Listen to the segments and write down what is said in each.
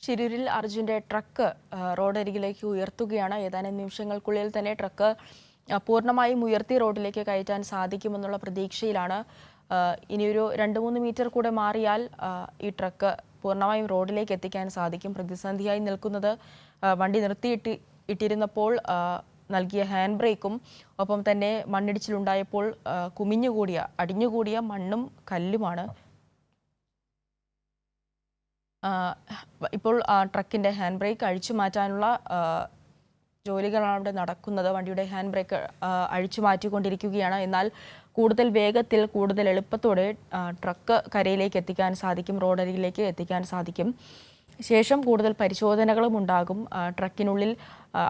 ശിരൂരിൽ അർജുന്റെ ട്രക്ക് റോഡരികിലേക്ക് ഉയർത്തുകയാണ്. ഏതാനും നിമിഷങ്ങൾക്കുള്ളിൽ തന്നെ ട്രക്ക് പൂർണ്ണമായും ഉയർത്തി റോഡിലേക്ക് കയറ്റാൻ സാധിക്കുമെന്നുള്ള പ്രതീക്ഷയിലാണ്. ഇനിയൊരു 2-3 മീറ്റർ കൂടെ മാറിയാൽ ഈ ട്രക്ക് പൂർണ്ണമായും റോഡിലേക്ക് എത്തിക്കാൻ സാധിക്കും. പ്രതിസന്ധിയായി നിൽക്കുന്നത് വണ്ടി ഇട്ടിരുന്നപ്പോൾ നൽകിയ ഹാൻഡ് ബ്രേക്കും ഒപ്പം തന്നെ മണ്ണിടിച്ചിലുണ്ടായപ്പോൾ അടിഞ്ഞുകൂടിയ മണ്ണും കല്ലുമാണ്. ഇപ്പോൾ ട്രക്കിന്റെ ഹാൻഡ് ബ്രേക്ക് അഴിച്ചു മാറ്റാനുള്ള ജോലികളാണ് അവിടെ നടക്കുന്നത്. വണ്ടിയുടെ ഹാൻഡ് ബ്രേക്ക് അഴിച്ചു മാറ്റിക്കൊണ്ടിരിക്കുകയാണ്. എന്നാൽ കൂടുതൽ വേഗത്തിൽ കൂടുതൽ എളുപ്പത്തോടെ ട്രക്ക് കരയിലേക്ക് എത്തിക്കാൻ സാധിക്കും, റോഡരികിലേക്ക് എത്തിക്കാൻ സാധിക്കും. ശേഷം കൂടുതൽ പരിശോധനകളും ഉണ്ടാകും. ട്രക്കിനുള്ളിൽ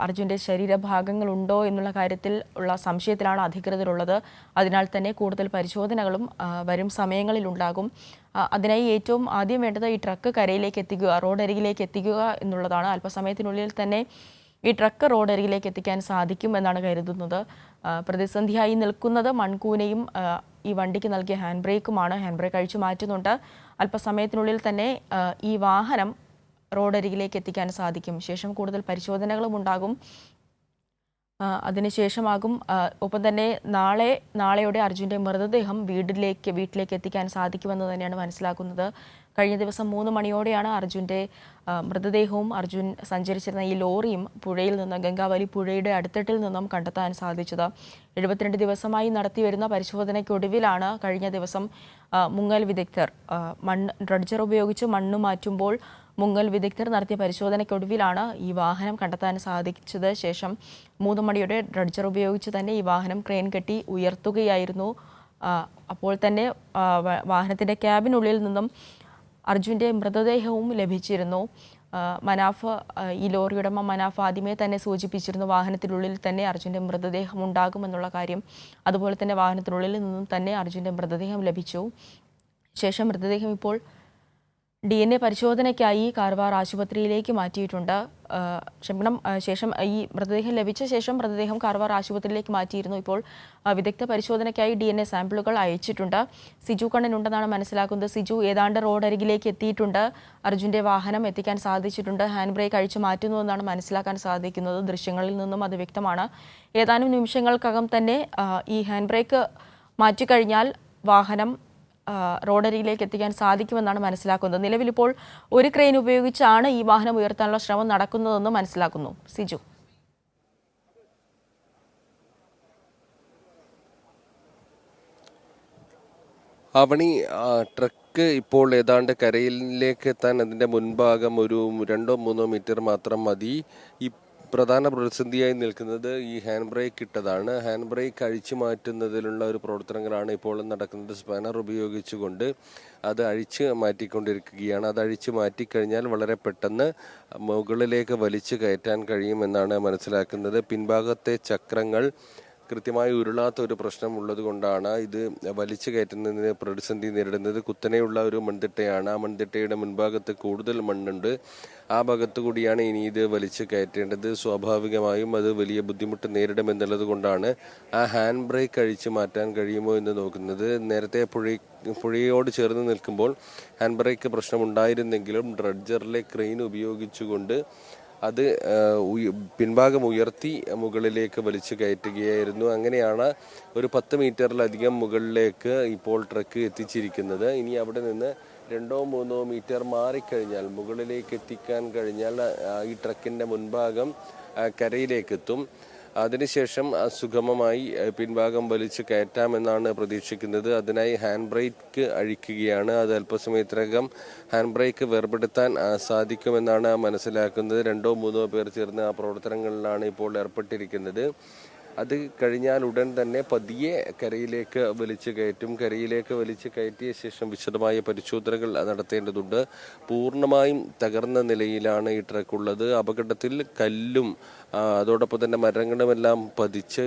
അർജുൻ്റെ ശരീരഭാഗങ്ങളുണ്ടോ എന്നുള്ള കാര്യത്തിൽ ഉള്ള സംശയത്തിലാണ് അധികൃതരുള്ളത്. അതിനാൽ തന്നെ കൂടുതൽ പരിശോധനകളും വരും സമയങ്ങളിൽ ഉണ്ടാകും. അതിനായി ഏറ്റവും ആദ്യം വേണ്ടത് ഈ ട്രക്ക് കരയിലേക്ക് എത്തിക്കുക, റോഡരികിലേക്ക് എത്തിക്കുക എന്നുള്ളതാണ്. അല്പസമയത്തിനുള്ളിൽ തന്നെ ഈ ട്രക്ക് റോഡരികിലേക്ക് എത്തിക്കാൻ സാധിക്കും എന്നാണ് കരുതുന്നത്. പ്രതിസന്ധിയായി നിൽക്കുന്നത് മൺകൂനയും ഈ വണ്ടിക്ക് നൽകിയ ഹാൻഡ് ബ്രേക്കുമാണ്. ഹാൻഡ് ബ്രേക്ക് അഴിച്ചു മാറ്റുന്നുണ്ട്. അല്പസമയത്തിനുള്ളിൽ തന്നെ ഈ വാഹനം റോഡരികിലേക്ക് എത്തിക്കാൻ സാധിക്കും. ശേഷം കൂടുതൽ പരിശോധനകളും ഉണ്ടാകും. അതിനുശേഷമാകും ഒപ്പം തന്നെ നാളെയോടെ അർജുൻ്റെ മൃതദേഹം വീട്ടിലേക്ക് എത്തിക്കാൻ സാധിക്കുമെന്ന് തന്നെയാണ് മനസ്സിലാക്കുന്നത്. കഴിഞ്ഞ ദിവസം 3 മണിയോടെയാണ് അർജുൻ്റെ മൃതദേഹവും അർജുൻ സഞ്ചരിച്ചിരുന്ന ഈ ലോറിയും പുഴയിൽ നിന്ന്, ഗംഗാവലി പുഴയുടെ അടിത്തട്ടിൽ നിന്നും കണ്ടെത്താൻ സാധിച്ചത്. 72 ദിവസമായി നടത്തിവരുന്ന പരിശോധനയ്ക്കൊടുവിലാണ് കഴിഞ്ഞ ദിവസം മുങ്ങൽ വിദഗ്ധർ ഡ്രഡ്ജർ ഉപയോഗിച്ച് മണ്ണ് മാറ്റുമ്പോൾ മുങ്ങൽ വിദഗ്ധർ നടത്തിയ പരിശോധനയ്ക്കൊടുവിലാണ് ഈ വാഹനം കണ്ടെത്താൻ സാധിച്ചത്. ശേഷം 3 മണിയോടെ ഡ്രഡ്ജർ ഉപയോഗിച്ച് തന്നെ ഈ വാഹനം ക്രെയിൻ കെട്ടി ഉയർത്തുകയായിരുന്നു. അപ്പോൾ തന്നെ വാഹനത്തിൻ്റെ ക്യാബിനുള്ളിൽ നിന്നും അർജുൻ്റെ മൃതദേഹവും ലഭിച്ചിരുന്നു. ഈ ലോറി ഉടമ മനാഫ് ആദ്യമേ തന്നെ സൂചിപ്പിച്ചിരുന്നു വാഹനത്തിനുള്ളിൽ തന്നെ അർജുൻ്റെ മൃതദേഹം ഉണ്ടാകുമെന്നുള്ള കാര്യം. അതുപോലെ തന്നെ വാഹനത്തിനുള്ളിൽ നിന്നും തന്നെ അർജുൻ്റെ മൃതദേഹം ലഭിച്ചു. ശേഷം മൃതദേഹം ഇപ്പോൾ DNA പരിശോധനയ്ക്കായി കാർവാർ ആശുപത്രിയിലേക്ക് മാറ്റിയിട്ടുണ്ട്. ശേഷം ഈ മൃതദേഹം ലഭിച്ച ശേഷം മൃതദേഹം കാർവാർ ആശുപത്രിയിലേക്ക് മാറ്റിയിരുന്നു. ഇപ്പോൾ വിദഗ്ധ പരിശോധനയ്ക്കായി DNA സാമ്പിളുകൾ അയച്ചിട്ടുണ്ട്. സിജു കണ്ണൻ ഉണ്ടെന്നാണ് മനസ്സിലാക്കുന്നത്. സിജു, ഏതാണ്ട് റോഡരികിലേക്ക് എത്തിയിട്ടുണ്ട്. അർജുൻ്റെ വാഹനം എത്തിക്കാൻ സാധിച്ചിട്ടുണ്ട്. ഹാൻഡ് ബ്രേക്ക് അഴിച്ചു മാറ്റുന്നുവെന്നാണ് മനസ്സിലാക്കാൻ സാധിക്കുന്നത്. ദൃശ്യങ്ങളിൽ നിന്നും അത് വ്യക്തമാണ്. ഏതാനും നിമിഷങ്ങൾക്കകം തന്നെ ഈ ഹാൻഡ് ബ്രേക്ക് മാറ്റിക്കഴിഞ്ഞാൽ വാഹനം റോഡരികിലേക്ക് എത്തിക്കാൻ സാധിക്കുമെന്നാണ് മനസ്സിലാക്കുന്നത്. നിലവിലിപ്പോൾ ഒരു ക്രെയിൻ ഉപയോഗിച്ചാണ് ഈ വാഹനം ഉയർത്താനുള്ള ശ്രമം നടക്കുന്നതെന്ന് മനസ്സിലാക്കുന്നു. സിജു. അവണി, ട്രക്ക് ഇപ്പോൾ ഏതാണ്ട് കരയിലേക്ക് എത്താൻ അതിൻ്റെ മുൻഭാഗം ഒരു 2-3 മീറ്റർ മാത്രം മതി. ഈ പ്രധാന പ്രതിസന്ധിയായി നിൽക്കുന്നത് ഈ ഹാൻഡ് ബ്രേക്ക് ഇട്ടതാണ്. ഹാൻഡ് ബ്രേക്ക് അഴിച്ചു മാറ്റുന്നതിലുള്ള ഒരു പ്രവർത്തനങ്ങളാണ് ഇപ്പോൾ നടക്കുന്നത്. സ്പാനർ ഉപയോഗിച്ചുകൊണ്ട് അത് അഴിച്ച് മാറ്റിക്കൊണ്ടിരിക്കുകയാണ്. അത് അഴിച്ചു മാറ്റിക്കഴിഞ്ഞാൽ വളരെ പെട്ടെന്ന് മുകളിലേക്ക് വലിച്ചു കയറ്റാൻ കഴിയുമെന്നാണ് മനസ്സിലാക്കുന്നത്. പിൻഭാഗത്തെ ചക്രങ്ങൾ കൃത്യമായി ഉരുളാത്ത ഒരു പ്രശ്നം ഉള്ളത് കൊണ്ടാണ് ഇത് വലിച്ചു കയറ്റുന്നതിന് പ്രതിസന്ധി നേരിടുന്നത്. കുത്തനെയുള്ള ഒരു മൺതിട്ടയാണ്. ആ മൺതിട്ടയുടെ മുൻഭാഗത്ത് കൂടുതൽ മണ്ണുണ്ട്. ആ ഭാഗത്തു കൂടിയാണ് ഇനി ഇത് വലിച്ചു കയറ്റേണ്ടത്. സ്വാഭാവികമായും അത് വലിയ ബുദ്ധിമുട്ട് നേരിടുമെന്നുള്ളത് കൊണ്ടാണ് ആ ഹാൻഡ് ബ്രേക്ക് അഴിച്ചു മാറ്റാൻ കഴിയുമോ എന്ന് നോക്കുന്നത്. നേരത്തെ പുഴയോട് ചേർന്ന് നിൽക്കുമ്പോൾ ഹാൻഡ് ബ്രേക്ക് പ്രശ്നമുണ്ടായിരുന്നെങ്കിലും ഡ്രഡ്ജറിലെ ക്രെയിൻ ഉപയോഗിച്ചുകൊണ്ട് അത് പിൻഭാഗം ഉയർത്തി മുകളിലേക്ക് വലിച്ചു കയറ്റുകയായിരുന്നു. അങ്ങനെയാണ് ഒരു 10 മീറ്ററിലധികം മുകളിലേക്ക് ഇപ്പോൾ ട്രക്ക് എത്തിച്ചിരിക്കുന്നത്. ഇനി അവിടെ നിന്ന് 2-3 മീറ്റർ മാറിക്കഴിഞ്ഞാൽ മുകളിലേക്ക് എത്തിക്കാൻ കഴിഞ്ഞാൽ ഈ ട്രക്കിൻ്റെ മുൻഭാഗം കരയിലേക്ക് എത്തും. അതിനുശേഷം സുഗമമായി പിൻഭാഗം വലിച്ചു കയറ്റാമെന്നാണ് പ്രതീക്ഷിക്കുന്നത്. അതിനായി ഹാൻഡ് ബ്രേക്ക് അഴിക്കുകയാണ്. അത് അല്പസമയത്തിനകം ഹാൻഡ് ബ്രേക്ക് വേർപെടുത്താൻ സാധിക്കുമെന്നാണ് മനസ്സിലാക്കുന്നത്. 2-3 പേർ ചേർന്ന് ആ പ്രവർത്തനങ്ങളിലാണ് ഇപ്പോൾ ഏർപ്പെട്ടിരിക്കുന്നത്. അത് കഴിഞ്ഞാൽ ഉടൻ തന്നെ പതിയെ കരയിലേക്ക് വലിച്ചു കയറ്റും. കരയിലേക്ക് വലിച്ചു കയറ്റിയ ശേഷം വിശദമായ പരിശോധനകൾ നടത്തേണ്ടതുണ്ട്. പൂർണ്ണമായും തകർന്ന നിലയിലാണ് ഈ ട്രക്കുള്ളത്. അപകടത്തിൽ കല്ലും അതോടൊപ്പം തന്നെ മരങ്ങളുമെല്ലാം പതിച്ച്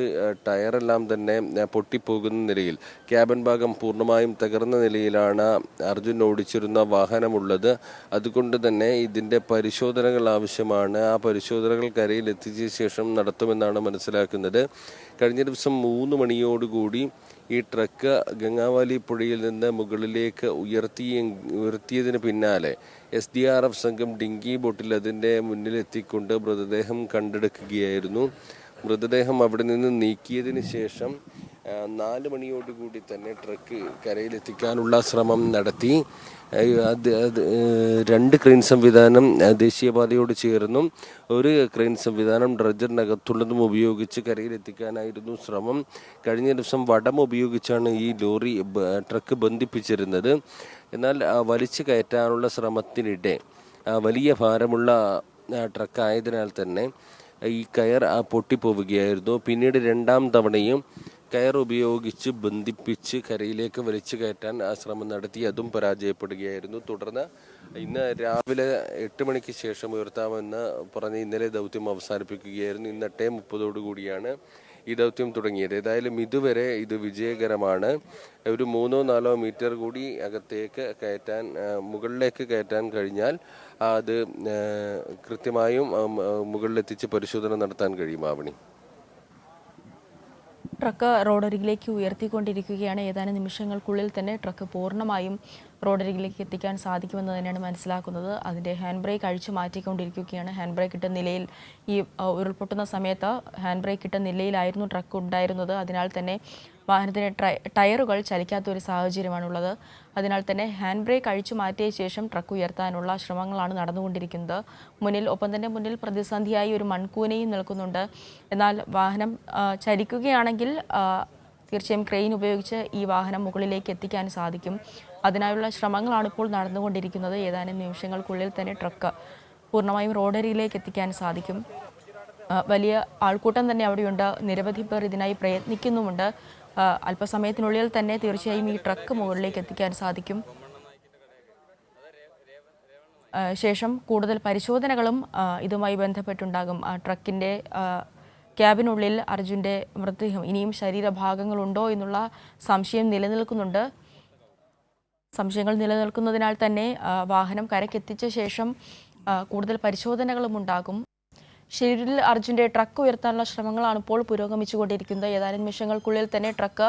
ടയറെല്ലാം തന്നെ പൊട്ടിപ്പോകുന്ന നിലയിൽ, ക്യാബിൻ ഭാഗം പൂർണ്ണമായും തകർന്ന നിലയിലാണ് അർജുൻ ഓടിച്ചിരുന്ന വാഹനമുള്ളത്. അതുകൊണ്ട് തന്നെ ഇതിൻ്റെ പരിശോധനകൾ ആവശ്യമാണ്. ആ പരിശോധനകൾ കരയിൽ എത്തിച്ച ശേഷം നടത്തുമെന്നാണ് മനസ്സിലാക്കുന്നത്. കഴിഞ്ഞ ദിവസം 3 മണിയോടുകൂടി ഈ ട്രക്ക് ഗംഗാവാലി പുഴയിൽ നിന്ന് മുകളിലേക്ക് ഉയർത്തിയതിന് പിന്നാലെ SDRF സംഘം ഡിങ്കി ബോട്ടിൽ അതിൻ്റെ മുന്നിലെത്തിക്കൊണ്ട് മൃതദേഹം കണ്ടെടുക്കുകയായിരുന്നു. മൃതദേഹം അവിടെ നിന്ന് നീക്കിയതിന് ശേഷം 4 മണിയോടുകൂടി തന്നെ ട്രക്ക് കരയിലെത്തിക്കാനുള്ള ശ്രമം നടത്തി. 2 ക്രെയിൻ സംവിധാനം ദേശീയപാതയോട് ചേർന്നും 1 ക്രെയിൻ സംവിധാനം ഡ്രഡ്ജറിനകത്തുള്ളതും ഉപയോഗിച്ച് കരയിലെത്തിക്കാനായിരുന്നു ശ്രമം. കഴിഞ്ഞ ദിവസം വടം ഉപയോഗിച്ചാണ് ഈ ട്രക്ക് ബന്ധിപ്പിച്ചിരുന്നത്. എന്നാൽ വലിച്ചു കയറ്റാനുള്ള ശ്രമത്തിനിടെ വലിയ ഭാരമുള്ള ട്രക്കായതിനാൽ തന്നെ ഈ കയർ പൊട്ടിപ്പോവുകയായിരുന്നു. പിന്നീട് 2ാം തവണയും കയർ ഉപയോഗിച്ച് ബന്ധിപ്പിച്ച് കരയിലേക്ക് വലിച്ചു കയറ്റാൻ ശ്രമം നടത്തി. അതും പരാജയപ്പെടുകയായിരുന്നു. തുടർന്ന് ഇന്ന് രാവിലെ 8 മണിക്ക് ശേഷം ഉയർത്താമെന്ന് പറഞ്ഞ് ഇന്നലെ ദൗത്യം അവസാനിപ്പിക്കുകയായിരുന്നു. ഇന്ന് 8:30 കൂടിയാണ് ഈ ദൗത്യം തുടങ്ങിയത്. ഏതായാലും ഇതുവരെ ഇത് വിജയകരമാണ്. ഒരു 3-4 മീറ്റർ കൂടി അകത്തേക്ക് മുകളിലേക്ക് കയറ്റാൻ കഴിഞ്ഞാൽ അത് കൃത്യമായും മുകളിലെത്തിച്ച് പരിശോധന നടത്താൻ കഴിയും. ആവണി, ട്രക്ക് റോഡരികിലേക്ക് ഉയർത്തിക്കൊണ്ടിരിക്കുകയാണ്. ഏതാനും നിമിഷങ്ങൾക്കുള്ളിൽ തന്നെ ട്രക്ക് പൂർണ്ണമായും റോഡരികിലേക്ക് എത്തിക്കാൻ സാധിക്കുമെന്ന് തന്നെയാണ് മനസ്സിലാക്കുന്നത്. അതിൻ്റെ ഹാൻഡ് ബ്രേക്ക് അഴിച്ചു മാറ്റിക്കൊണ്ടിരിക്കുകയാണ്. ഹാൻഡ് ബ്രേക്ക് ഇട്ട നിലയിൽ ഈ ഉരുൾപൊട്ടുന്ന സമയത്ത് ഹാൻഡ് ബ്രേക്ക് ഇട്ട നിലയിലായിരുന്നു ട്രക്ക് ഉണ്ടായിരുന്നത്. അതിനാൽ തന്നെ വാഹനത്തിന് ടയറുകൾ ചലിക്കാത്തൊരു സാഹചര്യമാണുള്ളത്. അതിനാൽ തന്നെ ഹാൻഡ് ബ്രേക്ക് അഴിച്ചു മാറ്റിയ ശേഷം ട്രക്ക് ഉയർത്താനുള്ള ശ്രമങ്ങളാണ് നടന്നുകൊണ്ടിരിക്കുന്നത്. ഒപ്പം തന്നെ മുന്നിൽ പ്രതിസന്ധിയായി ഒരു മൺകൂനയും നിൽക്കുന്നുണ്ട്. എന്നാൽ വാഹനം ചലിക്കുകയാണെങ്കിൽ തീർച്ചയായും ക്രെയിൻ ഉപയോഗിച്ച് ഈ വാഹനം മുകളിലേക്ക് എത്തിക്കാൻ സാധിക്കും. അതിനായുള്ള ശ്രമങ്ങളാണ് ഇപ്പോൾ നടന്നുകൊണ്ടിരിക്കുന്നത്. ഏതാനും നിമിഷങ്ങൾക്കുള്ളിൽ തന്നെ ട്രക്ക് പൂർണ്ണമായും റോഡരികിലേക്ക് എത്തിക്കാൻ സാധിക്കും. വലിയ ആൾക്കൂട്ടം തന്നെ അവിടെയുണ്ട്. നിരവധി പേർ ഇതിനായി പ്രയത്നിക്കുന്നുമുണ്ട്. അല്പസമയത്തിനുള്ളിൽ തന്നെ തീർച്ചയായും ഈ ട്രക്ക് മുകളിലേക്ക് എത്തിക്കാൻ സാധിക്കും. ശേഷം കൂടുതൽ പരിശോധനകളും ഇതുമായി ബന്ധപ്പെട്ടുണ്ടാകും. ട്രക്കിൻ്റെ ക്യാബിനുള്ളിൽ അർജുൻ്റെ മൃതദേഹം ഇനിയും ശരീരഭാഗങ്ങളുണ്ടോ എന്നുള്ള സംശയങ്ങൾ നിലനിൽക്കുന്നതിനാൽ തന്നെ വാഹനം കരക്കെത്തിച്ച ശേഷം കൂടുതൽ പരിശോധനകളും ഉണ്ടാകും. ഷെരീരിൽ അർജുൻ്റെ ട്രക്ക് ഉയർത്താനുള്ള ശ്രമങ്ങളാണ് ഇപ്പോൾ പുരോഗമിച്ചുകൊണ്ടിരിക്കുന്നത്. ഏതാനും നിമിഷങ്ങൾക്കുള്ളിൽ തന്നെ ട്രക്ക്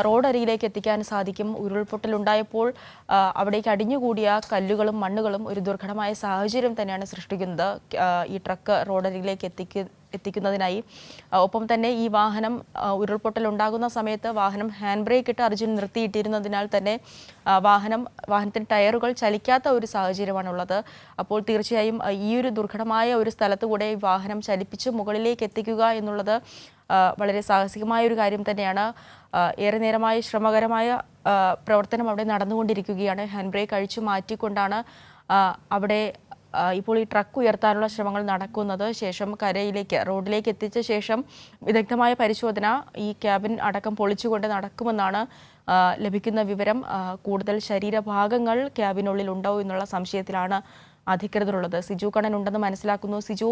റോഡരികിലേക്ക് എത്തിക്കാൻ സാധിക്കും. ഉരുൾപൊട്ടലുണ്ടായപ്പോൾ അവിടേക്ക് അടിഞ്ഞുകൂടിയ കല്ലുകളും മണ്ണുകളും ഒരു ദുർഘടമായ സാഹചര്യം തന്നെയാണ് സൃഷ്ടിക്കുന്നത് ഈ ട്രക്ക് റോഡരികിലേക്ക് എത്തിക്കുന്നതിനായി. ഒപ്പം തന്നെ ഈ വാഹനം ഉരുൾപൊട്ടലുണ്ടാകുന്ന സമയത്ത് വാഹനം ഹാൻഡ് ബ്രേക്ക് ഇട്ട് അർജുൻ നിർത്തിയിട്ടിരുന്നതിനാൽ തന്നെ വാഹനത്തിന് ടയറുകൾ ചലിക്കാത്ത ഒരു സാഹചര്യമാണുള്ളത്. അപ്പോൾ തീർച്ചയായും ഈ ഒരു ദുർഘടമായ ഒരു സ്ഥലത്ത് കൂടെ വാഹനം ചലിപ്പിച്ച് മുകളിലേക്ക് എത്തിക്കുക എന്നുള്ളത് വളരെ സാഹസികമായ ഒരു കാര്യം തന്നെയാണ്. ഏറെ നേരമായി ശ്രമകരമായ പ്രവർത്തനം അവിടെ നടന്നുകൊണ്ടിരിക്കുകയാണ്. ഹാൻഡ് ബ്രേക്ക് അഴിച്ചു മാറ്റിക്കൊണ്ടാണ് അവിടെ ഇപ്പോൾ ഈ ട്രക്ക് ഉയർത്താനുള്ള ശ്രമങ്ങൾ നടക്കുന്നത്. ശേഷം റോഡിലേക്ക് എത്തിച്ച ശേഷം വിദഗ്ധമായ പരിശോധന ഈ ക്യാബിൻ അടക്കം പൊളിച്ചുകൊണ്ട് നടക്കുമെന്നാണ് ലഭിക്കുന്ന വിവരം. കൂടുതൽ ശരീരഭാഗങ്ങൾ ക്യാബിനുള്ളിൽ ഉണ്ടോ എന്നുള്ള സംശയത്തിലാണ് അധികൃതരുള്ളത്. സിജു കണ്ണൻ ഉണ്ടെന്ന് മനസ്സിലാക്കുന്നു. സിജു,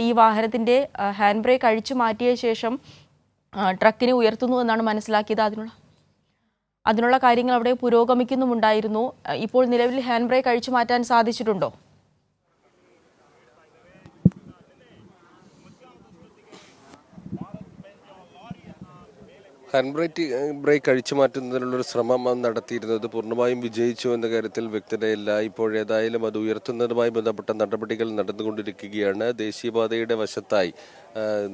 ഈ വാഹനത്തിൻ്റെ ഹാൻഡ് ബ്രേക്ക് അഴിച്ചു മാറ്റിയ ശേഷം ട്രക്കിനെ ഉയർത്തുന്നു എന്നാണ് മനസ്സിലാക്കിയത്. അതിനുള്ള കാര്യങ്ങൾ അവിടെ പുരോഗമിക്കുന്നുമുണ്ടായിരുന്നു. ഇപ്പോൾ നിലവിൽ ഹാൻഡ് ബ്രേക്ക് അഴിച്ചു മാറ്റാൻ സാധിച്ചിട്ടുണ്ടോ? ഹാൻഡ് ബ്രേക്ക് അഴിച്ചു മാറ്റുന്നതിനുള്ളൊരു ശ്രമം നടത്തിയിരുന്നത് പൂർണ്ണമായും വിജയിച്ചു എന്ന കാര്യത്തിൽ വ്യക്തതയില്ല. ഇപ്പോഴേതായാലും അത് ഉയർത്തുന്നതുമായി ബന്ധപ്പെട്ട നടപടികൾ നടന്നുകൊണ്ടിരിക്കുകയാണ്. ദേശീയപാതയുടെ വശത്തായി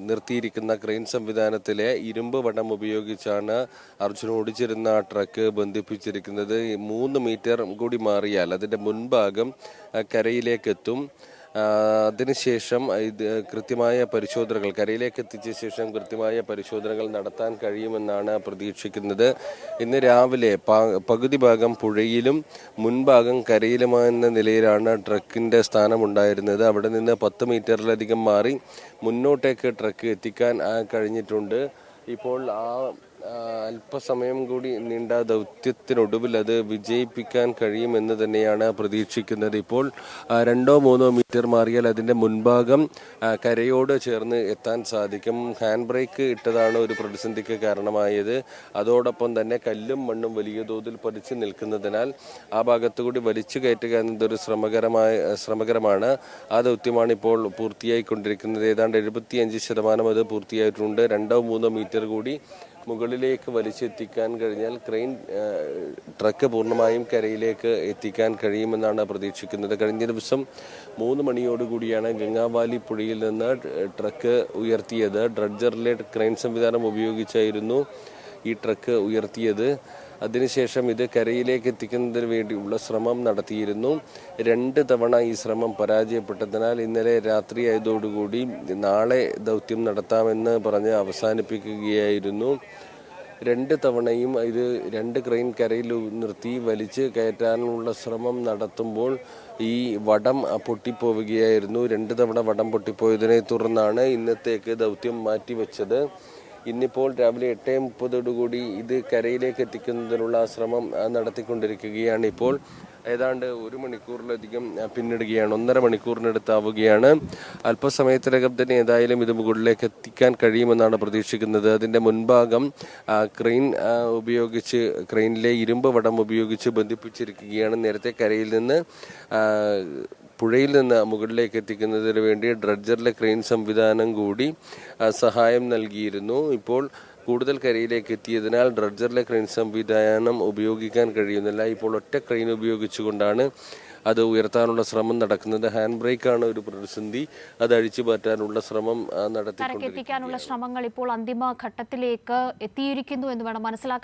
നിർത്തിയിരിക്കുന്ന ക്രെയിൻ സംവിധാനത്തിലെ ഇരുമ്പ് വടം ഉപയോഗിച്ചാണ് അർജുൻ ഓടിച്ചിരുന്ന ട്രക്ക് ബന്ധിപ്പിച്ചിരിക്കുന്നത്. 3 മീറ്റർ കൂടി മാറിയാൽ അതിൻ്റെ മുൻഭാഗം കരയിലേക്കെത്തും. അതിനുശേഷം കൃത്യമായ പരിശോധനകൾ കരയിലേക്ക് എത്തിച്ച ശേഷം കൃത്യമായ പരിശോധനകൾ നടത്താൻ കഴിയുമെന്നാണ് പ്രതീക്ഷിക്കുന്നത്. ഇന്ന് രാവിലെ പകുതി ഭാഗം പുഴയിലും മുൻഭാഗം കരയിലുമെന്ന നിലയിലാണ് ട്രക്കിൻ്റെ സ്ഥാനമുണ്ടായിരുന്നത്. അവിടെ നിന്ന് 10 മീറ്ററിലധികം മാറി മുന്നോട്ടേക്ക് ട്രക്ക് എത്തിക്കാൻ കഴിഞ്ഞിട്ടുണ്ട്. ഇപ്പോൾ അല്പസമയം കൂടി നീണ്ട ദൗത്യത്തിനൊടുവിൽ അത് വിജയിപ്പിക്കാൻ കഴിയുമെന്ന് തന്നെയാണ് പ്രതീക്ഷിക്കുന്നത്. ഇപ്പോൾ 2-3 മീറ്റർ മാറിയാൽ അതിൻ്റെ മുൻഭാഗം കരയോട് ചേർന്ന് എത്താൻ സാധിക്കും. ഹാൻഡ് ബ്രേക്ക് ഇട്ടതാണ് ഒരു പ്രതിസന്ധിക്ക് കാരണമായത്. അതോടൊപ്പം തന്നെ കല്ലും മണ്ണും വലിയ തോതിൽ പതിച്ചു നിൽക്കുന്നതിനാൽ ആ ഭാഗത്തുകൂടി വലിച്ചു കയറ്റുക എന്നതൊരു ശ്രമകരമാണ്. ആ ദൗത്യമാണ് ഇപ്പോൾ പൂർത്തിയായിക്കൊണ്ടിരിക്കുന്നത്. ഏതാണ്ട് 75% അത് പൂർത്തിയായിട്ടുണ്ട്. 2-3 മീറ്റർ കൂടി മുകളിലേക്ക് വലിച്ചെത്തിക്കാൻ കഴിഞ്ഞാൽ ക്രെയിൻ ട്രക്ക് പൂർണ്ണമായും കരയിലേക്ക് എത്തിക്കാൻ കഴിയുമെന്നാണ് പ്രതീക്ഷിക്കുന്നത്. കഴിഞ്ഞ ദിവസം 3 മണിയോടുകൂടിയാണ് ഗംഗാവാലി പുഴയിൽ നിന്ന് ട്രക്ക് ഉയർത്തിയത്. ഡ്രഡ്ജറിലെ ക്രെയിൻ സംവിധാനം ഉപയോഗിച്ചായിരുന്നു ഈ ട്രക്ക് ഉയർത്തിയത്. അതിനുശേഷം ഇത് കരയിലേക്ക് എത്തിക്കുന്നതിന് വേണ്ടിയുള്ള ശ്രമം നടത്തിയിരുന്നു. 2 തവണ ഈ ശ്രമം പരാജയപ്പെട്ടതിനാൽ ഇന്നലെ രാത്രിയായതോടുകൂടി നാളെ ദൗത്യം നടത്താമെന്ന് പറഞ്ഞ് അവസാനിപ്പിക്കുകയായിരുന്നു. 2 തവണയും ഇത് 2 ക്രെയിൻ കരയിൽ നിർത്തി വലിച്ച് കയറ്റാനുള്ള ശ്രമം നടത്തുമ്പോൾ ഈ വടം പൊട്ടിപ്പോവുകയായിരുന്നു. 2 തവണ വടം പൊട്ടിപ്പോയതിനെ തുടർന്നാണ് ഇന്നത്തേക്ക് ദൗത്യം മാറ്റിവെച്ചത്. ഇന്നിപ്പോൾ രാവിലെ 8:30 ഇത് കരയിലേക്ക് എത്തിക്കുന്നതിനുള്ള ശ്രമം നടത്തിക്കൊണ്ടിരിക്കുകയാണ്. ഇപ്പോൾ ഏതാണ്ട് 1 മണിക്കൂറിലധികം പിന്നിടുകയാണ്. 1.5 മണിക്കൂറിനടുത്താവുകയാണ്. അല്പസമയത്തിനകം തന്നെ ഏതായാലും ഇത് മുകളിലേക്ക് എത്തിക്കാൻ കഴിയുമെന്നാണ് പ്രതീക്ഷിക്കുന്നത്. അതിൻ്റെ മുൻഭാഗം ക്രെയിനിലെ ഇരുമ്പ് വടം ഉപയോഗിച്ച് ബന്ധിപ്പിച്ചിരിക്കുകയാണ്. നേരത്തെ കരയിൽ നിന്ന് പുഴയിൽ നിന്ന് മുകളിലേക്ക് എത്തിക്കുന്നതിന് വേണ്ടി ഡ്രഡ്ജറിലെ ക്രെയിൻ സംവിധാനം കൂടി സഹായം നൽകിയിരുന്നു. ഇപ്പോൾ കൂടുതൽ കരയിലേക്ക് എത്തിയതിനാൽ ഡ്രഡ്ജറിലെ ക്രെയിൻ സംവിധാനം ഉപയോഗിക്കാൻ കഴിയുന്നില്ല. ഇപ്പോൾ ഒറ്റ ക്രെയിൻ ഉപയോഗിച്ചുകൊണ്ടാണ് അത് ഉയർത്താനുള്ള ശ്രമം നടക്കുന്നത്. ഹാൻഡ് ബ്രേക്കാണ് ഒരു പ്രതിസന്ധി. അത് അഴിച്ചു മാറ്റാനുള്ള ശ്രമം നടത്തിക്കൊണ്ടിരിക്കുകയാണ്. ശ്രമങ്ങൾ ഇപ്പോൾ അന്തിമ ഘട്ടത്തിലേക്ക് എത്തിയിരിക്കുന്നു എന്ന് വേണം മനസ്സിലാക്കാൻ.